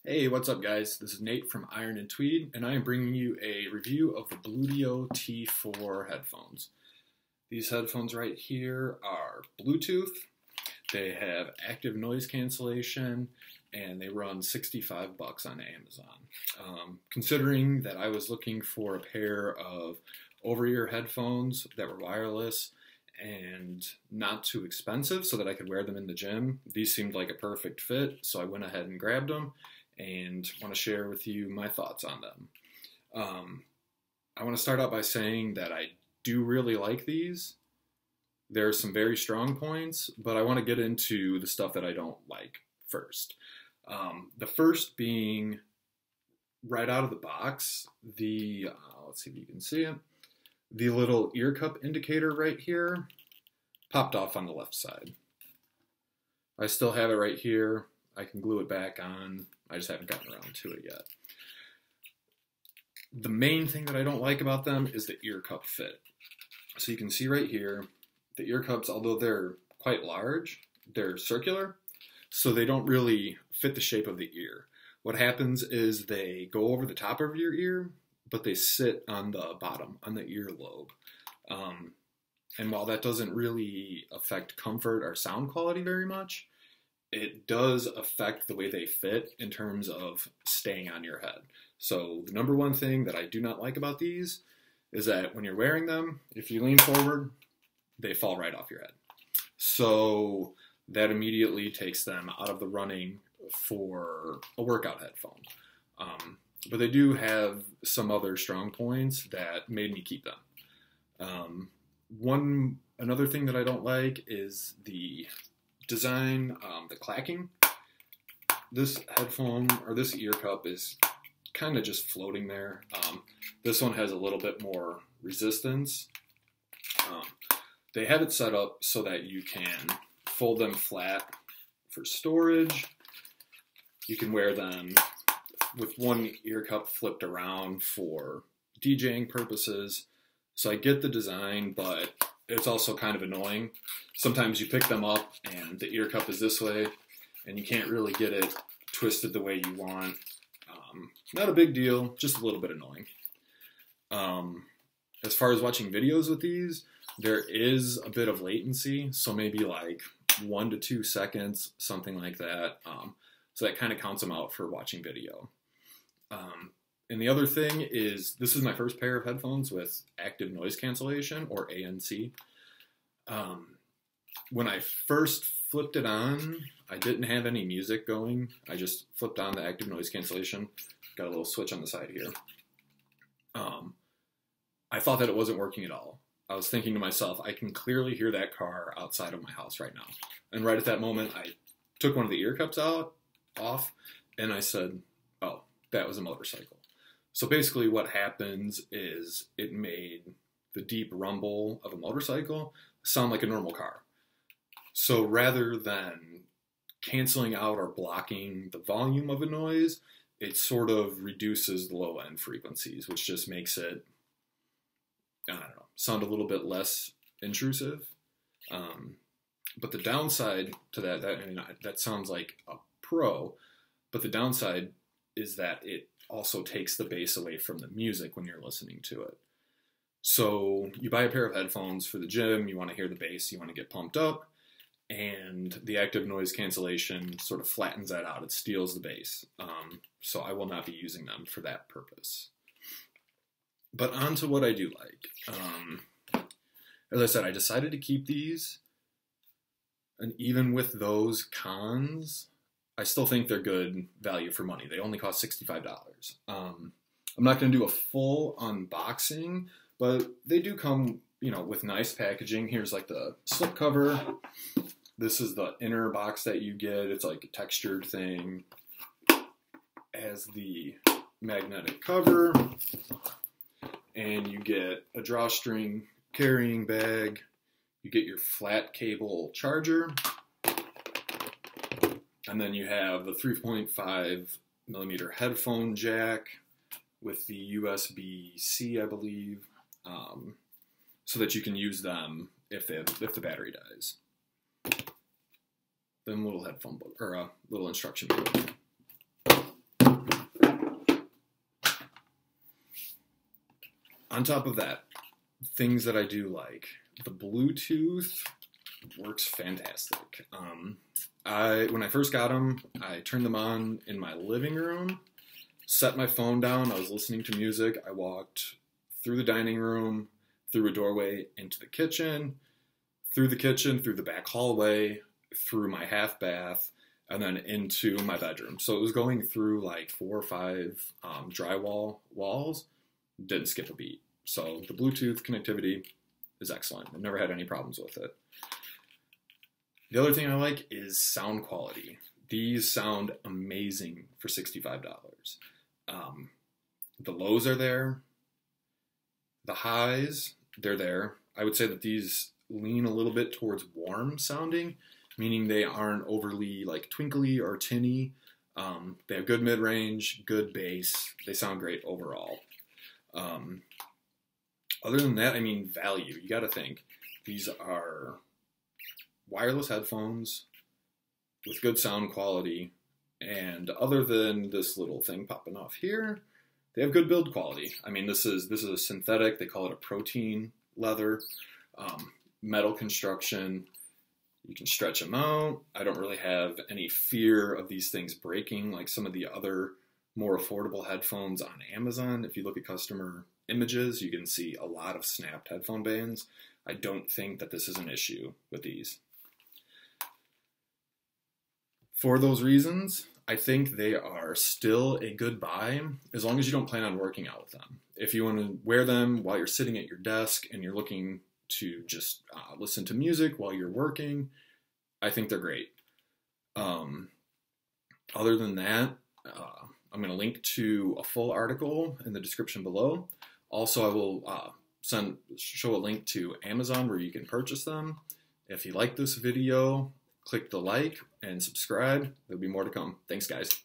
Hey, what's up guys? This is Nate from Iron and Tweed, and I am bringing you a review of the Bluedio T4 headphones. These headphones right here are Bluetooth, they have active noise cancellation, and they run 65 bucks on Amazon. Considering that I was looking for a pair of over-ear headphones that were wireless and not too expensive so that I could wear them in the gym, these seemed like a perfect fit, so I went ahead and grabbed them and want to share with you my thoughts on them. I want to start out by saying that I do really like these. There are some very strong points, but I want to get into the stuff that I don't like first. The first being right out of the box, let's see if you can see it, the little ear cup indicator right here popped off on the left side. I still have it right here. I can glue it back on. I just haven't gotten around to it yet. The main thing that I don't like about them is the ear cup fit. So you can see right here, the ear cups, although they're quite large, they're circular, so they don't really fit the shape of the ear. What happens is they go over the top of your ear, but they sit on the bottom, on the earlobe. And while that doesn't really affect comfort or sound quality very much, it does affect the way they fit in terms of staying on your head. So the number one thing that I do not like about these is that when you're wearing them, if you lean forward, they fall right off your head. So that immediately takes them out of the running for a workout headphone. But they do have some other strong points that made me keep them. Another thing that I don't like is the design, the clacking. This headphone, or this ear cup, is kind of just floating there. This one has a little bit more resistance. They have it set up so that you can fold them flat for storage. You can wear them with one ear cup flipped around for DJing purposes. So I get the design, but it's also kind of annoying. Sometimes you pick them up and the ear cup is this way and you can't really get it twisted the way you want. Not a big deal, just a little bit annoying. As far as watching videos with these, there is a bit of latency, so maybe like 1 to 2 seconds, something like that. So that kind of counts them out for watching video. And the other thing is, this is my first pair of headphones with active noise cancellation, or ANC. When I first flipped it on, I didn't have any music going. I just flipped on the active noise cancellation. Got a little switch on the side here. I thought that it wasn't working at all. I was thinking to myself, I can clearly hear that car outside of my house right now. And right at that moment, I took one of the ear cups off, and I said, oh, that was a motorcycle. So basically what happens is it made the deep rumble of a motorcycle sound like a normal car. So rather than canceling out or blocking the volume of a noise, it sort of reduces the low end frequencies, which just makes it, I don't know, sound a little bit less intrusive. But the downside to that sounds like a pro, but the downside is that it also takes the bass away from the music when you're listening to it. So you buy a pair of headphones for the gym, you want to hear the bass, you want to get pumped up, and the active noise cancellation sort of flattens that out. It steals the bass. So I will not be using them for that purpose. But on to what I do like. As I said, I decided to keep these, and even with those cons, I still think they're good value for money. They only cost $65. I'm not going to do a full unboxing, but they do come, with nice packaging. Here's like the slip cover. This is the inner box that you get. It's like a textured thing. As the magnetic cover, and you get a drawstring carrying bag. You get your flat cable charger. And then you have the 3.5 millimeter headphone jack with the USB-C, I believe, so that you can use them if the battery dies. Then a little headphone book, or a little instruction book. On top of that, things that I do like. The Bluetooth works fantastic. When I first got them, I turned them on in my living room, set my phone down, I was listening to music, I walked through the dining room, through a doorway into the kitchen, through the back hallway, through my half bath, and then into my bedroom. So it was going through like 4 or 5 drywall walls, didn't skip a beat. So the Bluetooth connectivity is excellent. I've never had any problems with it. The other thing I like is sound quality. These sound amazing for $65. The lows are there. The highs, they're there. I would say that these lean a little bit towards warm sounding, meaning they aren't overly like twinkly or tinny. They have good mid-range, good bass. They sound great overall. Other than that, I mean, value. You got to think. These are wireless headphones with good sound quality. And other than this little thing popping off here, they have good build quality. I mean, this is a synthetic. They call it a protein leather. Metal construction. You can stretch them out. I don't really have any fear of these things breaking like some of the other more affordable headphones on Amazon. If you look at customer images, you can see a lot of snapped headphone bands. I don't think that this is an issue with these. For those reasons, I think they are still a good buy as long as you don't plan on working out with them. If you want to wear them while you're sitting at your desk and you're looking to just listen to music while you're working, I think they're great. Other than that, I'm going to link to a full article in the description below. Also, I will show a link to Amazon where you can purchase them. If you like this video, click the like and subscribe. There'll be more to come. Thanks, guys.